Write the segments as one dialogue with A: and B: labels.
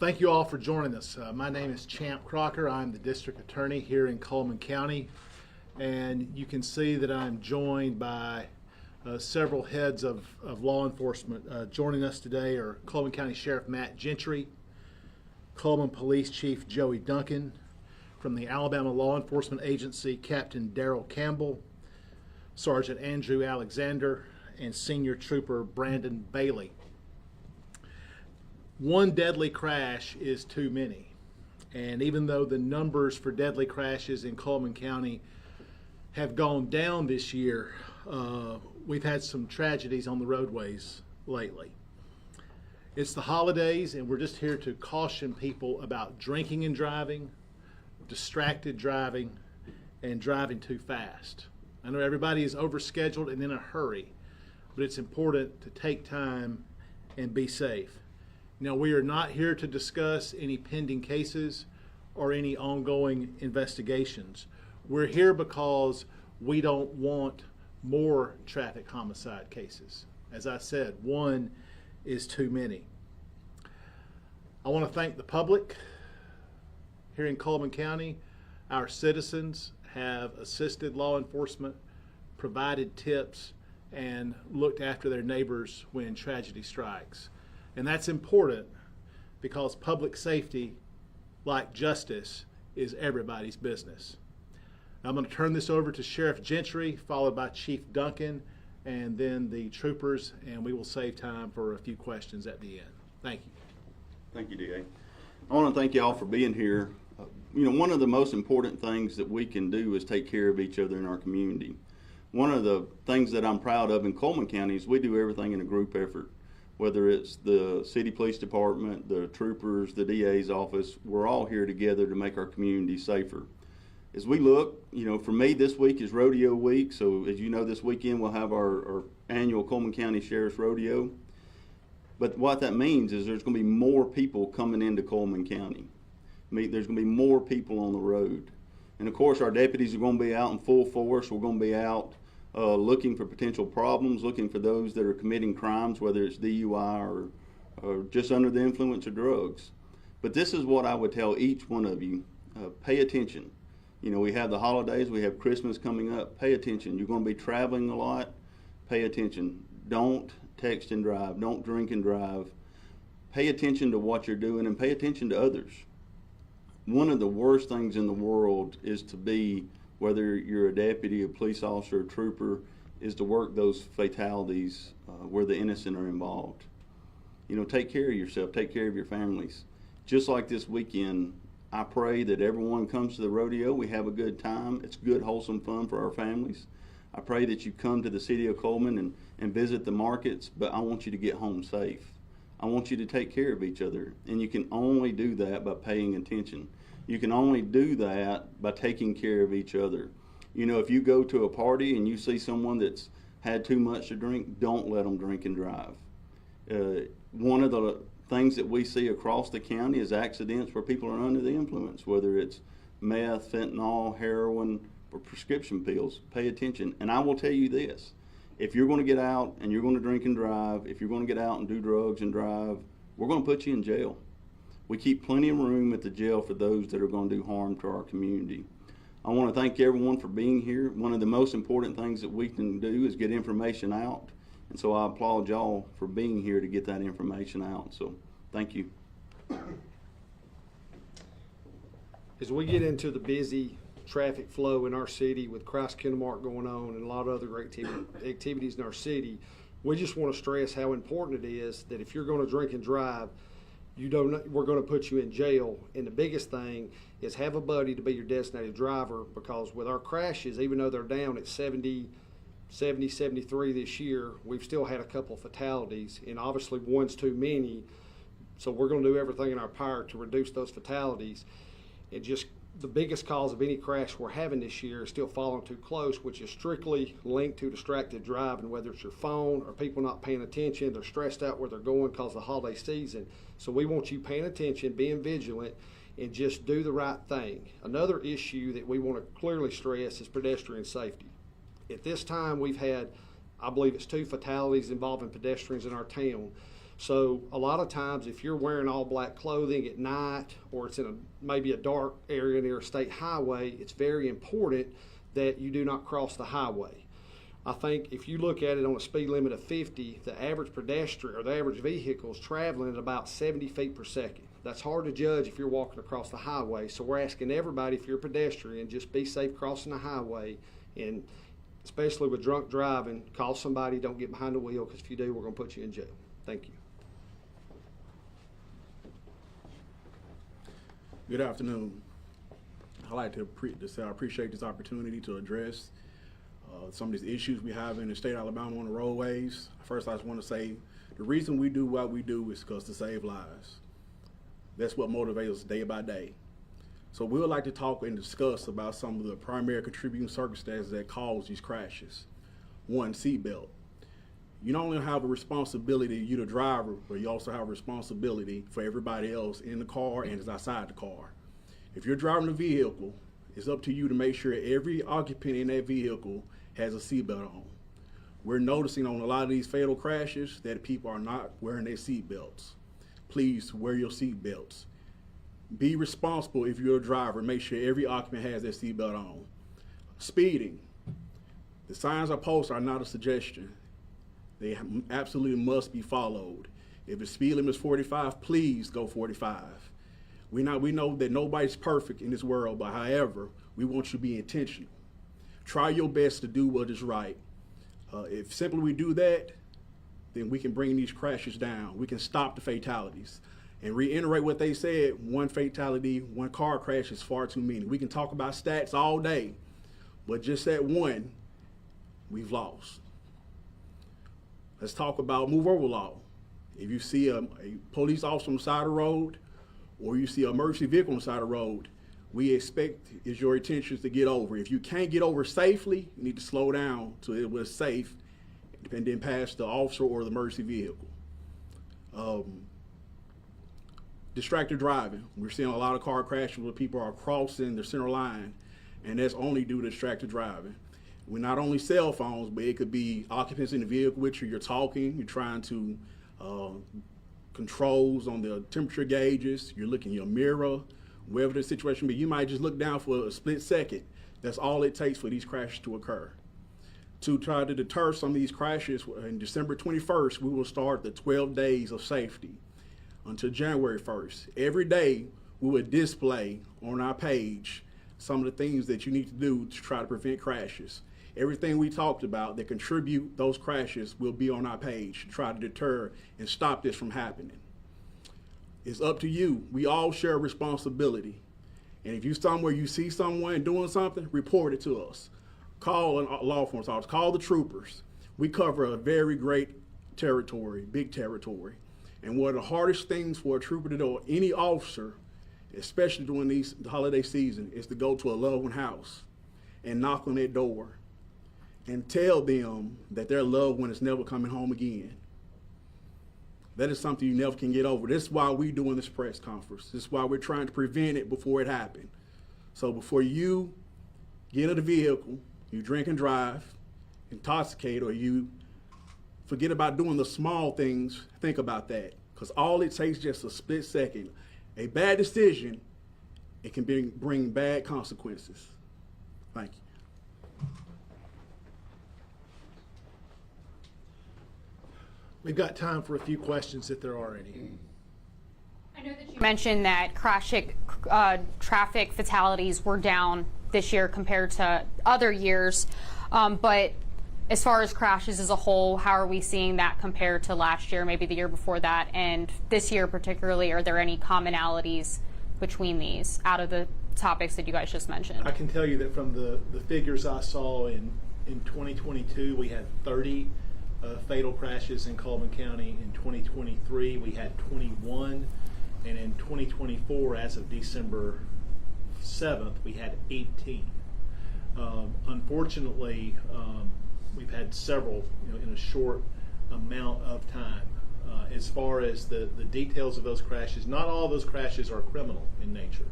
A: Thank you all for joining us. My name is Champ Crocker. I'm the district attorney here in Cullman County, and you can see that I'm joined by several heads of law enforcement. Joining us today are Cullman County Sheriff Matt Gentry, Cullman Police Chief Joey Duncan, from the Alabama Law Enforcement Agency, Captain Darrell Campbell, Sergeant Andrew Alexander, and Senior Trooper Brandon Bailey. One deadly crash is too many, and even though the numbers for deadly crashes in Cullman County have gone down this year, we've had some tragedies on the roadways lately. It's the holidays, and we're just here to caution people about drinking and driving, distracted driving, and driving too fast. I know everybody is overscheduled and in a hurry, but it's important to take time and be safe. Now, we are not here to discuss any pending cases or any ongoing investigations. We're here because we don't want more traffic homicide cases. As I said, one is too many. I want to thank the public here in Cullman County. Our citizens have assisted law enforcement, provided tips, and looked after their neighbors when tragedy strikes. And that's important because public safety, like justice, is everybody's business. I'm going to turn this over to Sheriff Gentry, followed by Chief Duncan, and then the troopers, and we will save time for a few questions at the end. Thank you.
B: Thank you, DA. I want to thank you all for being here. One of the most important things that we can do is take care of each other in our community. One of the things that I'm proud of in Cullman County is we do everything in a group effort. Whether it's the city police department, the troopers, the DA's office, we're all here together to make our community safer. As we look, for me, this week is rodeo week, so as you know, this weekend we'll have our annual Cullman County Sheriff's Rodeo. But what that means is there's going to be more people coming into Cullman County. There's going to be more people on the road. And of course, our deputies are going to be out in full force. We're going to be out looking for potential problems, looking for those that are committing crimes, whether it's DUI or just under the influence of drugs. But this is what I would tell each one of you, pay attention. We have the holidays, we have Christmas coming up, pay attention. You're going to be traveling a lot, pay attention. Don't text and drive, don't drink and drive. Pay attention to what you're doing and pay attention to others. One of the worst things in the world is to be, whether you're a deputy, a police officer, a trooper, is to work those fatalities where the innocent are involved. Take care of yourself, take care of your families. Just like this weekend, I pray that everyone comes to the rodeo, we have a good time. It's good, wholesome fun for our families. I pray that you come to the city of Cullman and visit the markets, but I want you to get home safe. I want you to take care of each other, and you can only do that by paying attention. You can only do that by taking care of each other. If you go to a party and you see someone that's had too much to drink, don't let them drink and drive. One of the things that we see across the county is accidents where people are under the influence, whether it's meth, fentanyl, heroin, or prescription pills. Pay attention. And I will tell you this, if you're going to get out and you're going to drink and drive, if you're going to get out and do drugs and drive, we're going to put you in jail. We keep plenty of room at the jail for those that are going to do harm to our community. I want to thank everyone for being here. One of the most important things that we can do is get information out. And so I applaud y'all for being here to get that information out. So thank you.
C: As we get into the busy traffic flow in our city with Christ Kindermark going on and a lot of other activities in our city, we just want to stress how important it is that if you're going to drink and drive, we're going to put you in jail. And the biggest thing is have a buddy to be your designated driver, because with our crashes, even though they're down at 70, 73 this year, we've still had a couple of fatalities, and obviously one's too many. So we're going to do everything in our power to reduce those fatalities. And just the biggest cause of any crash we're having this year is still following too close, which is strictly linked to distracted driving, whether it's your phone or people not paying attention. They're stressed out where they're going because of the holiday season. So we want you paying attention, being vigilant, and just do the right thing. Another issue that we want to clearly stress is pedestrian safety. At this time, we've had, I believe it's 2 fatalities involving pedestrians in our town. So a lot of times if you're wearing all black clothing at night, or it's in maybe a dark area near a state highway, it's very important that you do not cross the highway. I think if you look at it on a speed limit of 50, the average pedestrian or the average vehicle is traveling at about 70 feet per second. That's hard to judge if you're walking across the highway. So we're asking everybody, if you're a pedestrian, just be safe crossing the highway, and especially with drunk driving, call somebody, don't get behind the wheel, because if you do, we're going to put you in jail. Thank you.
D: Good afternoon. I'd like to say I appreciate this opportunity to address some of these issues we have in the state of Alabama on the roadways. First, I just want to say the reason we do what we do is because to save lives. That's what motivates us day by day. So we would like to talk and discuss about some of the primary contributing circumstances that cause these crashes. One, seatbelt. You not only have a responsibility, you the driver, but you also have a responsibility for everybody else in the car and is outside the car. If you're driving a vehicle, it's up to you to make sure every occupant in that vehicle has a seatbelt on. We're noticing on a lot of these fatal crashes that people are not wearing their seatbelts. Please wear your seatbelts. Be responsible if you're a driver. Make sure every occupant has their seatbelt on. Speeding. The signs I post are not a suggestion. They absolutely must be followed. If the speed limit is 45, please go 45. We know that nobody's perfect in this world, but however, we want you to be intentional. Try your best to do what is right. If simply we do that, then we can bring these crashes down. We can stop the fatalities. And reiterate what they said, one fatality, one car crash is far too many. We can talk about stats all day, but just that one, we've lost. Let's talk about move over law. If you see a police officer on the side of the road, or you see an emergency vehicle on the side of the road, we expect is your intentions to get over. If you can't get over safely, you need to slow down so it was safe and then pass the officer or the emergency vehicle. Distracted driving. We're seeing a lot of car crashes where people are crossing the center line, and that's only due to distracted driving. We're not only cell phones, but it could be occupants in the vehicle with you. You're talking, you're trying to controls on the temperature gauges, you're looking in your mirror, wherever the situation be. You might just look down for a split second. That's all it takes for these crashes to occur. To try to deter some of these crashes, in December 21st, we will start the 12 days of safety until January 1st. Every day, we will display on our page some of the things that you need to do to try to prevent crashes. Everything we talked about that contribute those crashes will be on our page to try to deter and stop this from happening. It's up to you. We all share a responsibility. And if you somewhere you see someone doing something, report it to us. Call a law enforcement officer, call the troopers. We cover a very great territory, big territory. And one of the hardest things for a trooper to do, or any officer, especially during the holiday season, is to go to a loved one house and knock on their door and tell them that their loved one is never coming home again. That is something you never can get over. This is why we're doing this press conference. This is why we're trying to prevent it before it happened. So before you get in the vehicle, you drink and drive, intoxicate, or you forget about doing the small things, think about that. Because all it takes is just a split second. A bad decision, it can bring bad consequences. Thank you.
A: We've got time for a few questions if there are any.
E: I know that you mentioned that traffic fatalities were down this year compared to other years, but as far as crashes as a whole, how are we seeing that compared to last year, maybe the year before that, and this year particularly? Are there any commonalities between these out of the topics that you guys just mentioned?
A: I can tell you that from the figures I saw in 2022, we had 30 fatal crashes in Cullman County. In 2023, we had 21. And in 2024, as of December 7th, we had 18. Unfortunately, we've had several in a short amount of time. As far as the details of those crashes, not all of those crashes are criminal in nature.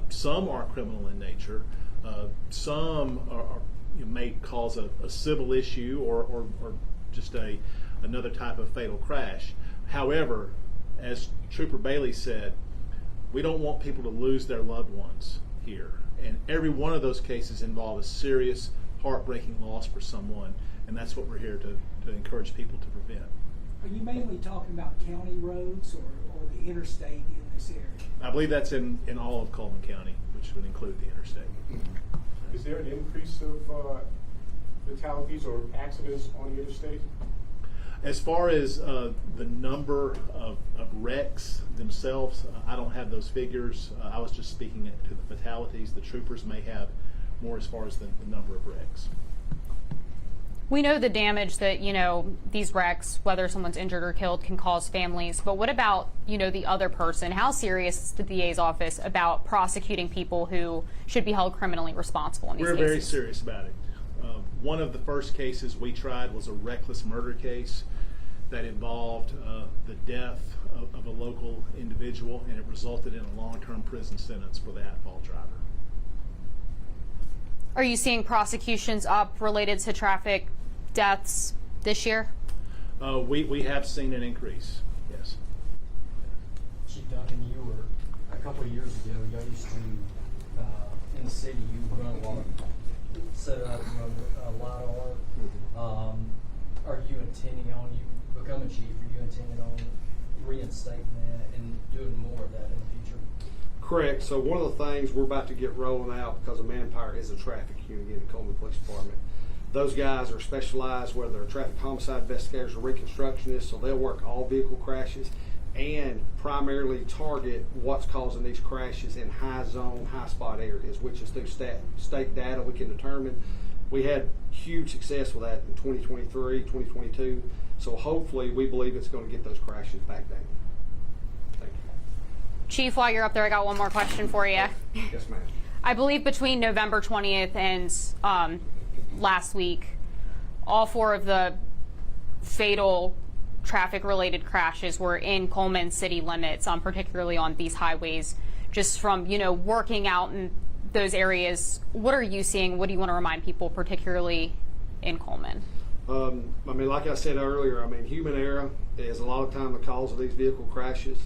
A: Some are criminal in nature. Some are may cause a civil issue or just another type of fatal crash. However, as Trooper Bailey said, we don't want people to lose their loved ones here. And every one of those cases involve a serious, heartbreaking loss for someone. And that's what we're here to encourage people to prevent.
F: Are you mainly talking about county roads or the interstate in this area?
A: I believe that's in all of Cullman County, which would include the interstate.
G: Is there an increase of fatalities or accidents on the interstate?
A: As far as the number of wrecks themselves, I don't have those figures. I was just speaking to the fatalities. The troopers may have more as far as the number of wrecks.
E: We know the damage that, these wrecks, whether someone's injured or killed, can cause families. But what about, the other person? How serious is the DA's office about prosecuting people who should be held criminally responsible in these cases?
A: We're very serious about it. One of the first cases we tried was a reckless murder case that involved the death of a local individual, and it resulted in a long-term prison sentence for the at-fault driver.
E: Are you seeing prosecutions up related to traffic deaths this year?
A: We have seen an increase, yes.
H: Chief Duncan, you were, a couple of years ago, y'all used to, in the city, you run a lot of, set up, run a lot of art. Are you intending on, you becoming chief, are you intending on reinstating that and doing more of that in the future?
C: Correct. So one of the things we're about to get rolling out, because of manpower, is a traffic unit in the Cullman Police Department. Those guys are specialized, whether they're traffic homicide investigators or reconstructionists, so they'll work all vehicle crashes and primarily target what's causing these crashes in high zone, high spot areas, which is through state data we can determine. We had huge success with that in 2023, 2022. So hopefully we believe it's going to get those crashes back down. Thank you.
E: Chief, while you're up there, I got one more question for you.
C: Yes, ma'am.
E: I believe between November 20th and last week, all 4 of the fatal traffic-related crashes were in Cullman city limits, particularly on these highways. Just from, working out in those areas, what are you seeing? What do you want to remind people, particularly in Cullman?
C: Like I said earlier, human error is a lot of time the cause of these vehicle crashes.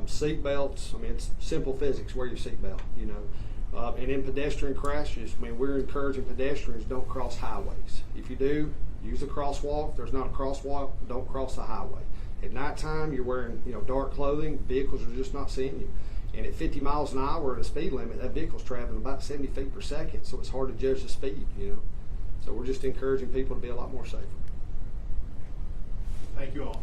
C: Seat belts, it's simple physics, wear your seat belt, and in pedestrian crashes, we're encouraging pedestrians don't cross highways. If you do, use a crosswalk. If there's not a crosswalk, don't cross the highway. At nighttime, you're wearing, dark clothing, vehicles are just not seeing you. And at 50 miles an hour at a speed limit, that vehicle's traveling about 70 feet per second, so it's hard to judge the speed, So we're just encouraging people to be a lot more safer.
A: Thank you all.